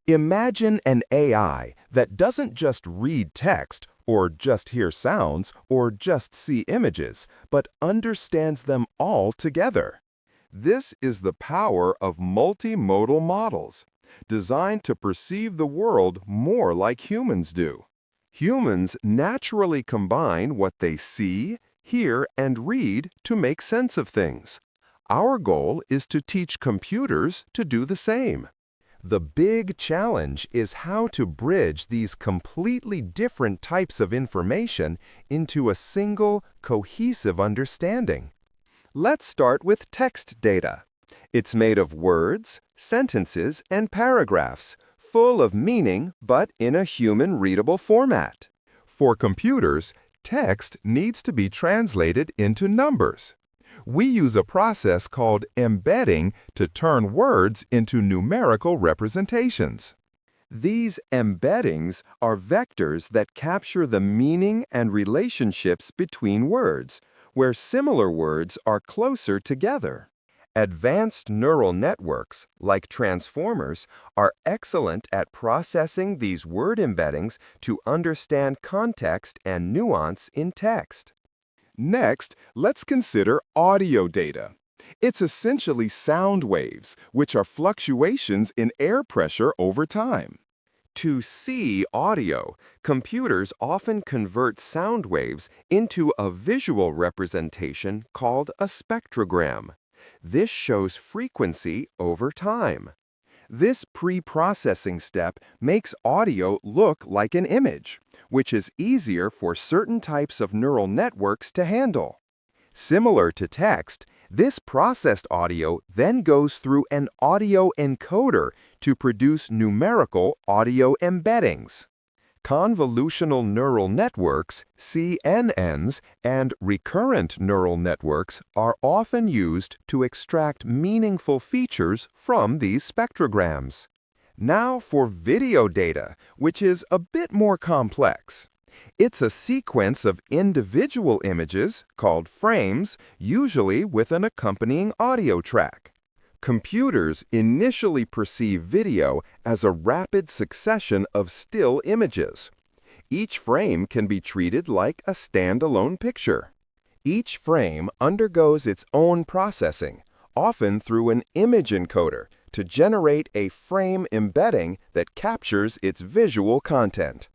Imagine an AI that doesn't just read text, or just hear sounds, or just see images, but understands them all together. This is the power of multimodal models, designed to perceive the world more like humans do. Humans naturally combine what they see, hear, and read to make sense of things. Our goal is to teach computers to do the same. The big challenge is how to bridge these completely different types of information into a single, cohesive understanding. Let's start with text data. It's made of words, sentences, and paragraphs, full of meaning but in a human-readable format. For computers, text needs to be translated into numbers. We use a process called embedding to turn words into numerical representations. These embeddings are vectors that capture the meaning and relationships between words, where similar words are closer together. Advanced neural networks, like transformers, are excellent at processing these word embeddings to understand context and nuance in text. Next, let's consider audio data. It's essentially sound waves, which are fluctuations in air pressure over time. To see audio, computers often convert sound waves into a visual representation called a spectrogram. This shows frequency over time. This pre-processing step makes audio look like an image, which is easier for certain types of neural networks to handle. Similar to text, this processed audio then goes through an audio encoder to produce numerical audio embeddings. Convolutional neural networks, CNNs, and recurrent neural networks are often used to extract meaningful features from these spectrograms. Now for video data, which is a bit more complex. It's a sequence of individual images, called frames, usually with an accompanying audio track. Computers initially perceive video as a rapid succession of still images. Each frame can be treated like a standalone picture. Each frame undergoes its own processing, often through an image encoder, to generate a frame embedding that captures its visual content.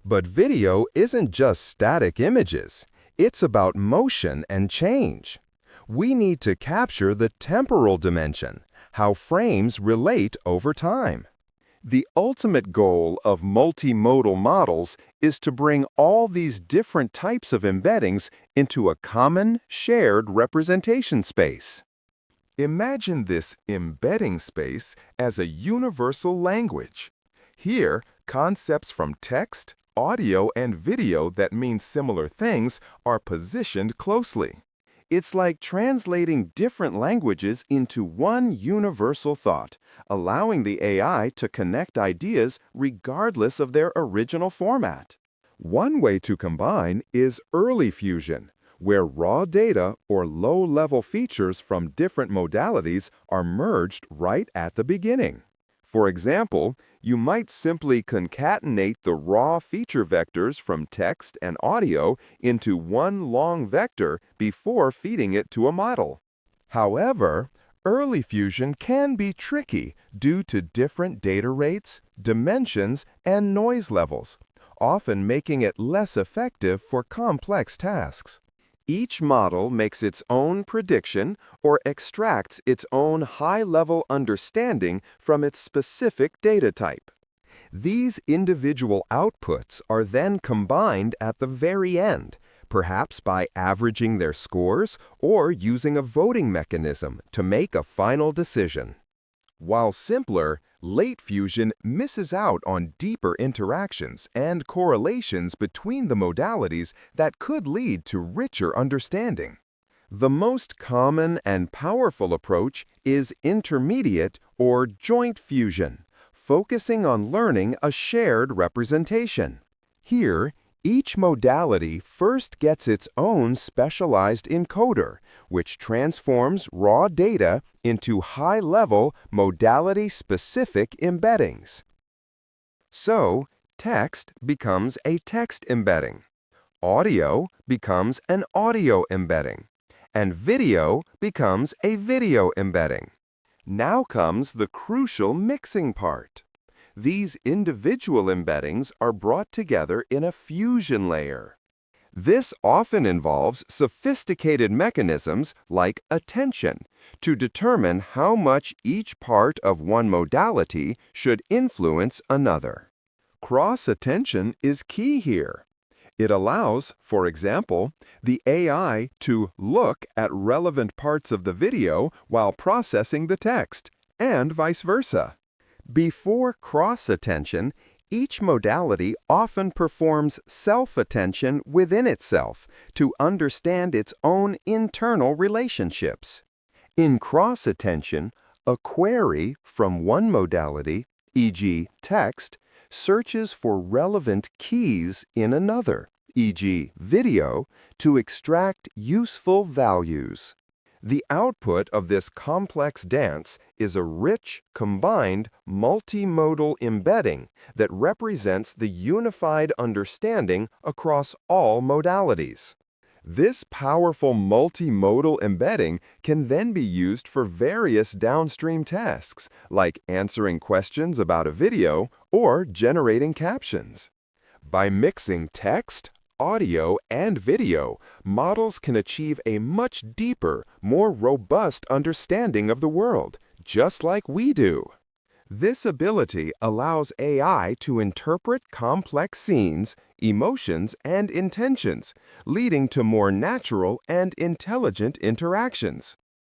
But video isn't just static images. It's about motion and change. We need to capture the temporal dimension, how frames relate over time. The ultimate goal of multimodal models is to bring all these different types of embeddings into a common, shared representation space. Imagine this embedding space as a universal language. Here, concepts from text, audio, and video that mean similar things are positioned closely. It's like translating different languages into one universal thought, allowing the AI to connect ideas regardless of their original format. One way to combine is early fusion, where raw data or low-level features from different modalities are merged right at the beginning. For example, you might simply concatenate the raw feature vectors from text and audio into one long vector before feeding it to a model. However, early fusion can be tricky due to different data rates, dimensions, and noise levels, often making it less effective for complex tasks. Each model makes its own prediction or extracts its own high-level understanding from its specific data type. These individual outputs are then combined at the very end, perhaps by averaging their scores or using a voting mechanism to make a final decision. While simpler, late fusion misses out on deeper interactions and correlations between the modalities that could lead to richer understanding. The most common and powerful approach is intermediate or joint fusion, focusing on learning a shared representation. Here, each modality first gets its own specialized encoder, which transforms raw data into high-level, modality-specific embeddings. So, text becomes a text embedding. Audio becomes an audio embedding. And video becomes a video embedding. Now comes the crucial mixing part. These individual embeddings are brought together in a fusion layer. This often involves sophisticated mechanisms like attention to determine how much each part of one modality should influence another. Cross-attention is key here. It allows, for example, the AI to look at relevant parts of the video while processing the text, and vice versa. Before cross-attention, each modality often performs self-attention within itself to understand its own internal relationships. In cross-attention, a query from one modality, e.g. text, searches for relevant keys in another, e.g. video, to extract useful values. The output of this complex dance is a rich, combined, multimodal embedding that represents the unified understanding across all modalities. This powerful multimodal embedding can then be used for various downstream tasks, like answering questions about a video or generating captions. By mixing text, audio, and video, models can achieve a much deeper, more robust understanding of the world, just like we do. This ability allows AI to interpret complex scenes, emotions, and intentions, leading to more natural and intelligent interactions.